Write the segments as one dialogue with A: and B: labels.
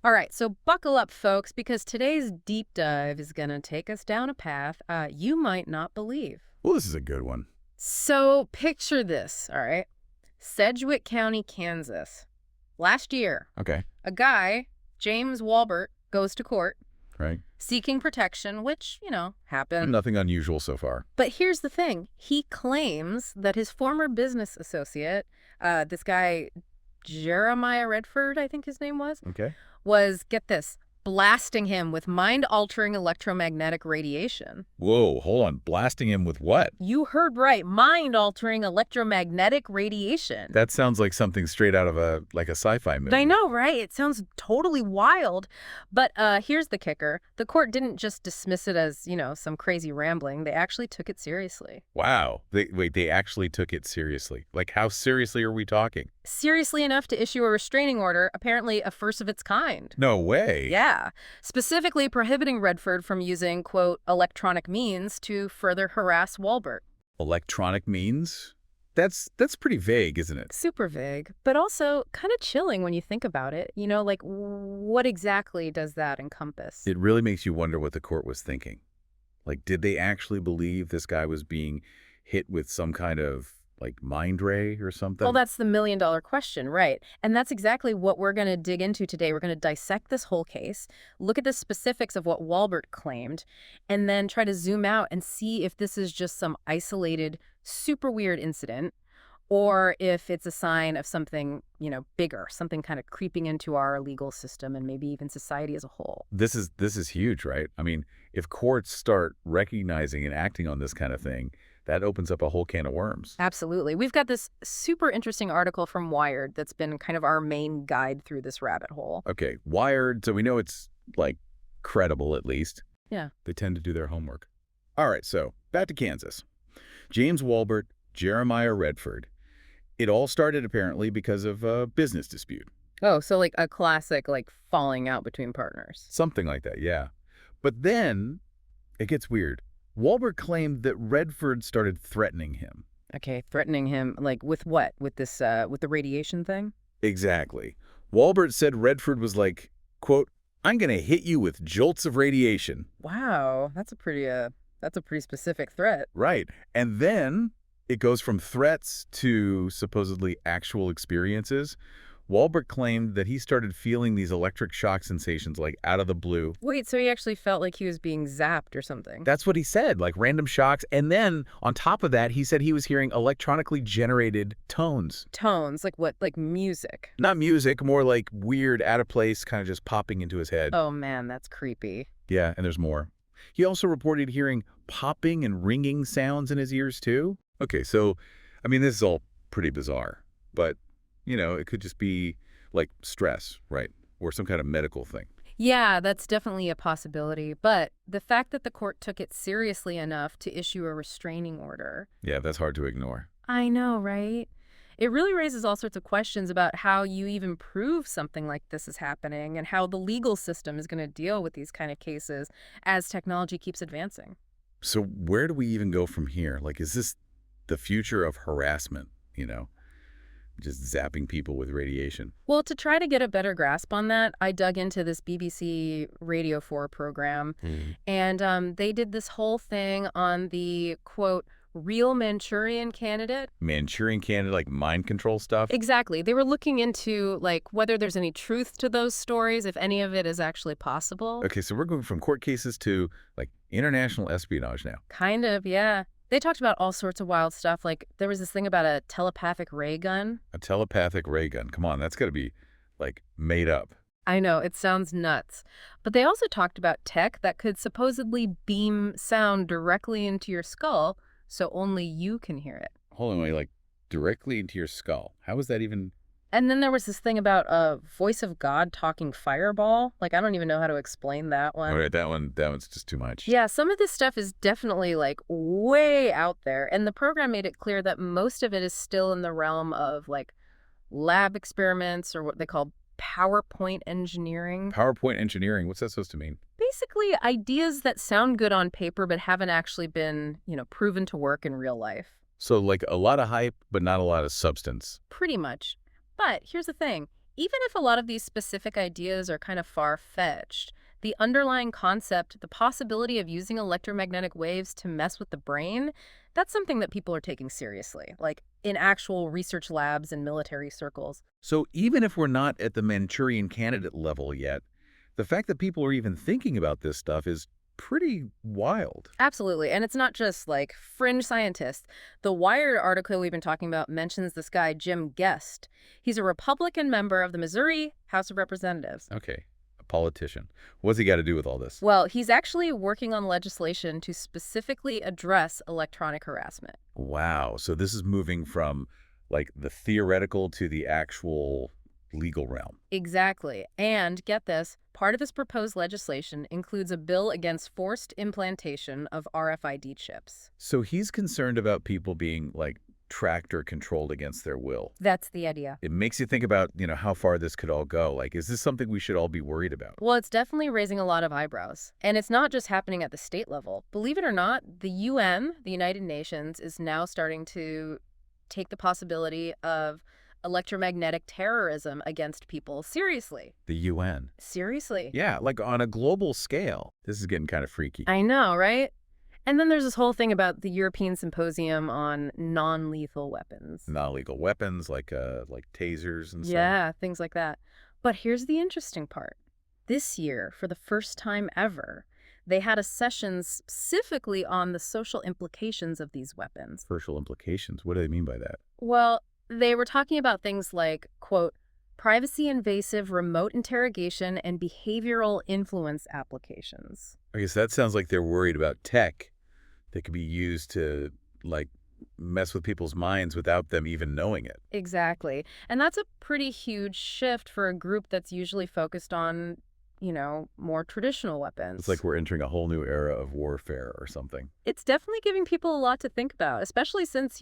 A: All right, so buckle up, folks, because today's deep dive is going to take us down a path you might not believe.
B: Well, this is a good one.
A: So picture this, all right? Sedgwick County, Kansas. Last year,
B: Okay.
A: a guy, James Walbert, goes to court
B: Right.
A: seeking protection, which, happened.
B: Nothing unusual so far.
A: But here's the thing. He claims that his former business associate, this guy, Jeremiah Redford, I think his name was, get this, blasting him with mind-altering electromagnetic radiation.
B: Whoa, hold on. Blasting him with what?
A: You heard right, mind-altering electromagnetic radiation.
B: That sounds like something straight out of a sci-fi movie.
A: I know, right? It sounds totally wild. But here's the kicker. The court didn't just dismiss it as, some crazy rambling. They actually took it seriously.
B: Wow. They actually took it seriously. Like, how seriously are we talking?
A: Seriously enough to issue a restraining order, apparently a first of its kind.
B: No way.
A: Yeah, specifically prohibiting Redford from using, quote, electronic means to further harass Walbert.
B: Electronic means? That's pretty vague, isn't it?
A: Super vague, but also kind of chilling when you think about it. Like, what exactly does that encompass?
B: It really makes you wonder what the court was thinking. Like, did they actually believe this guy was being hit with some kind of, mind ray or something?
A: Well, that's the million-dollar question, right? And that's exactly what we're going to dig into today. We're going to dissect this whole case, look at the specifics of what Walbert claimed, and then try to zoom out and see if this is just some isolated, super weird incident, or if it's a sign of something, bigger, something kind of creeping into our legal system and maybe even society as a whole.
B: This is huge, right? I mean, if courts start recognizing and acting on this kind of thing, that opens up a whole can of worms.
A: Absolutely. We've got this super interesting article from Wired that's been kind of our main guide through this rabbit hole.
B: Okay, Wired, so we know it's, credible at least.
A: Yeah.
B: They tend to do their homework. All right, so back to Kansas. James Walbert, Jeremiah Redford. It all started apparently because of a business dispute.
A: Oh, so like a classic, falling out between partners.
B: Something like that, yeah. But then it gets weird. Walbert claimed that Redford started threatening him.
A: Okay, threatening him, with what? With this, with the radiation thing?
B: Exactly. Walbert said Redford was like, quote, "I'm going to hit you with jolts of radiation."
A: Wow, that's a pretty specific threat.
B: Right. And then it goes from threats to supposedly actual experiences. Walbert claimed that he started feeling these electric shock sensations out of the blue.
A: Wait, so he actually felt like he was being zapped or something?
B: That's what he said, random shocks. And then on top of that, he said he was hearing electronically generated tones.
A: Tones, like what? Like music?
B: Not music, more like weird, out of place, kind of just popping into his head.
A: Oh man, that's creepy.
B: Yeah, and there's more. He also reported hearing popping and ringing sounds in his ears too. Okay, so, this is all pretty bizarre. But it could just be stress, right? Or some kind of medical thing.
A: Yeah, that's definitely a possibility. But the fact that the court took it seriously enough to issue a restraining order.
B: Yeah, that's hard to ignore.
A: I know, right? It really raises all sorts of questions about how you even prove something like this is happening and how the legal system is going to deal with these kind of cases as technology keeps advancing.
B: So where do we even go from here? Is this the future of harassment, just zapping people with radiation?
A: Well, to try to get a better grasp on that, I dug into this BBC Radio 4 program, and they did this whole thing on the, quote, real Manchurian Candidate.
B: Manchurian Candidate, mind control stuff?
A: Exactly. They were looking into, whether there's any truth to those stories, if any of it is actually possible.
B: Okay, so we're going from court cases to, international espionage now.
A: Kind of, yeah. They talked about all sorts of wild stuff. There was this thing about a telepathic ray gun.
B: A telepathic ray gun. Come on, that's got to be, made up.
A: I know, it sounds nuts. But they also talked about tech that could supposedly beam sound directly into your skull, so only you can hear it.
B: Hold on, wait, directly into your skull. How is that even?
A: And then there was this thing about a voice of God talking fireball. I don't even know how to explain that one.
B: All right, that one's just too much.
A: Yeah, some of this stuff is definitely way out there. And the program made it clear that most of it is still in the realm of lab experiments or what they call PowerPoint engineering.
B: PowerPoint engineering, what's that supposed to mean?
A: Basically, ideas that sound good on paper but haven't actually been, proven to work in real life.
B: So a lot of hype, but not a lot of substance.
A: Pretty much. But here's the thing. even if a lot of these specific ideas are kind of far-fetched, the underlying concept, the possibility of using electromagnetic waves to mess with the brain, that's something that people are taking seriously, like in actual research labs and military circles.
B: So even if we're not at the Manchurian candidate level yet, the fact that people are even thinking about this stuff is pretty wild.
A: Absolutely. And it's not just like fringe scientists. The Wired article we've been talking about mentions this guy, Jim Guest. He's a Republican member of the Missouri House of Representatives.
B: Okay, a politician. What's he got to do with all this?
A: Well, he's actually working on legislation to specifically address electronic harassment.
B: Wow, so this is moving from like the theoretical to the actual legal realm.
A: Exactly. And get this, part of this proposed legislation includes a bill against forced implantation of RFID chips.
B: So he's concerned about people being like tracked or controlled against their will.
A: That's the idea.
B: It makes you think about, how far this could all go. Like, is this something we should all be worried about?
A: Well, it's definitely raising a lot of eyebrows. And it's not just happening at the state level. Believe it or not, the UN, the United Nations, is now starting to take the possibility of electromagnetic terrorism against people seriously.
B: The UN.
A: Seriously.
B: Yeah, like on a global scale. This is getting kind of freaky.
A: I know, right? And then there's this whole thing about the European Symposium on non-lethal weapons.
B: Non-legal weapons like tasers and stuff.
A: Yeah, things like that. But here's the interesting part. This year, for the first time ever, they had a session specifically on the social implications of these weapons.
B: Social implications. What do they mean by that?
A: Well, they were talking about things like, quote, privacy invasive remote interrogation and behavioral influence applications.
B: I guess that sounds like they're worried about tech that could be used to, like, mess with people's minds without them even knowing it.
A: Exactly. And that's a pretty huge shift for a group that's usually focused on, more traditional weapons.
B: It's like we're entering a whole new era of warfare or something.
A: It's definitely giving people a lot to think about, especially since,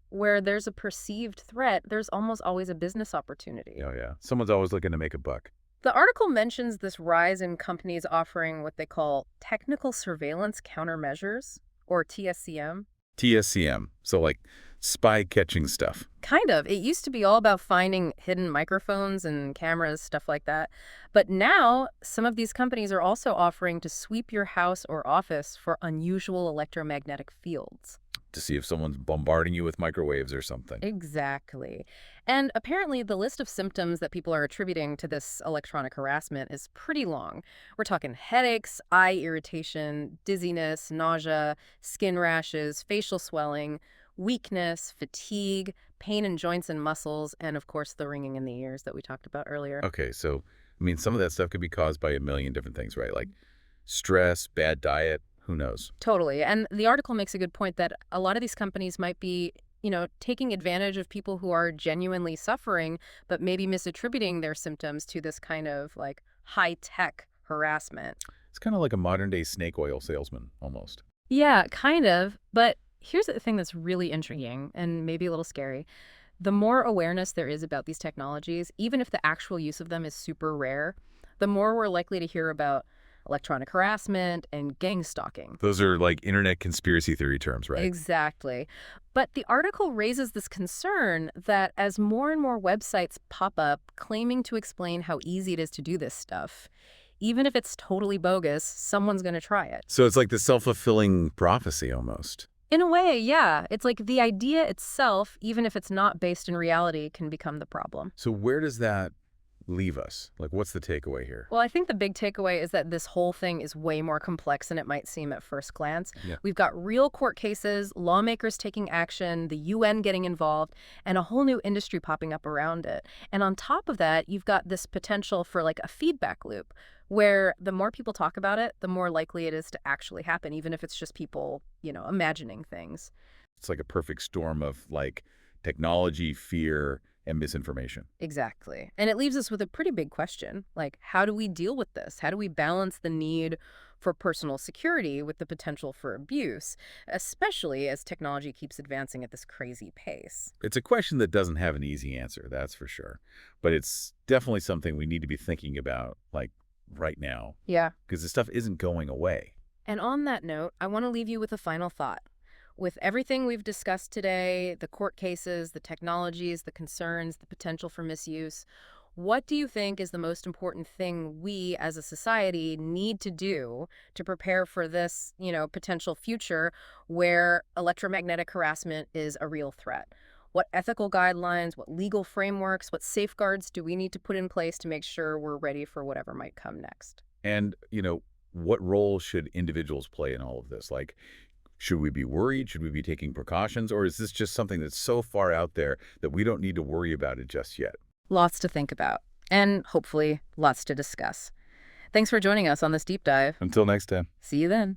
A: where there's a perceived threat, there's almost always a business opportunity.
B: Oh, yeah. Someone's always looking to make a buck.
A: The article mentions this rise in companies offering what they call technical surveillance countermeasures, or TSCM.
B: TSCM. So, like, spy catching stuff.
A: Kind of. It used to be all about finding hidden microphones and cameras, stuff like that. But now, some of these companies are also offering to sweep your house or office for unusual electromagnetic fields.
B: To see if someone's bombarding you with microwaves or something.
A: Exactly. And apparently the list of symptoms that people are attributing to this electronic harassment is pretty long. We're talking headaches, eye irritation, dizziness, nausea, skin rashes, facial swelling, weakness, fatigue, pain in joints and muscles, and of course the ringing in the ears that we talked about earlier.
B: Okay, so, some of that stuff could be caused by a million different things, right? Like stress, bad diet, who knows?
A: Totally. And the article makes a good point that a lot of these companies might be, taking advantage of people who are genuinely suffering, but maybe misattributing their symptoms to this kind of like high-tech harassment.
B: It's kind of like a modern-day snake oil salesman, almost.
A: Yeah, kind of. But here's the thing that's really intriguing and maybe a little scary. The more awareness there is about these technologies, even if the actual use of them is super rare, the more we're likely to hear about electronic harassment and gang stalking.
B: Those are like internet conspiracy theory terms, right?
A: Exactly. But the article raises this concern that as more and more websites pop up claiming to explain how easy it is to do this stuff, even if it's totally bogus, someone's going to try it.
B: So it's like the self-fulfilling prophecy almost.
A: In a way, yeah. It's like the idea itself, even if it's not based in reality, can become the problem.
B: So where does that leave us? Like, what's the takeaway here?
A: Well, I think the big takeaway is that this whole thing is way more complex than it might seem at first glance.
B: Yeah.
A: We've got real court cases, lawmakers taking action, the UN getting involved, and a whole new industry popping up around it. And on top of that, you've got this potential for like a feedback loop where the more people talk about it, the more likely it is to actually happen, even if it's just people, imagining things.
B: It's like a perfect storm of like technology, fear, and misinformation.
A: Exactly. And it leaves us with a pretty big question, like, how do we deal with this? How do we balance the need for personal security with the potential for abuse, especially as technology keeps advancing at this crazy pace?
B: It's a question that doesn't have an easy answer, that's for sure. But it's definitely something we need to be thinking about, like, right now.
A: Yeah.
B: Because this stuff isn't going away.
A: And on that note, I want to leave you with a final thought. With everything we've discussed today, the court cases, the technologies, the concerns, the potential for misuse, What do you think is the most important thing we as a society need to do to prepare for this, potential future where electromagnetic harassment is a real threat? What ethical guidelines, what legal frameworks, what safeguards do we need to put in place to make sure we're ready for whatever might come next?
B: And, what role should individuals play in all of this? Like, should we be worried? Should we be taking precautions? Or is this just something that's so far out there that we don't need to worry about it just yet?
A: Lots to think about, and hopefully lots to discuss. Thanks for joining us on this deep dive.
B: Until next time.
A: See you then.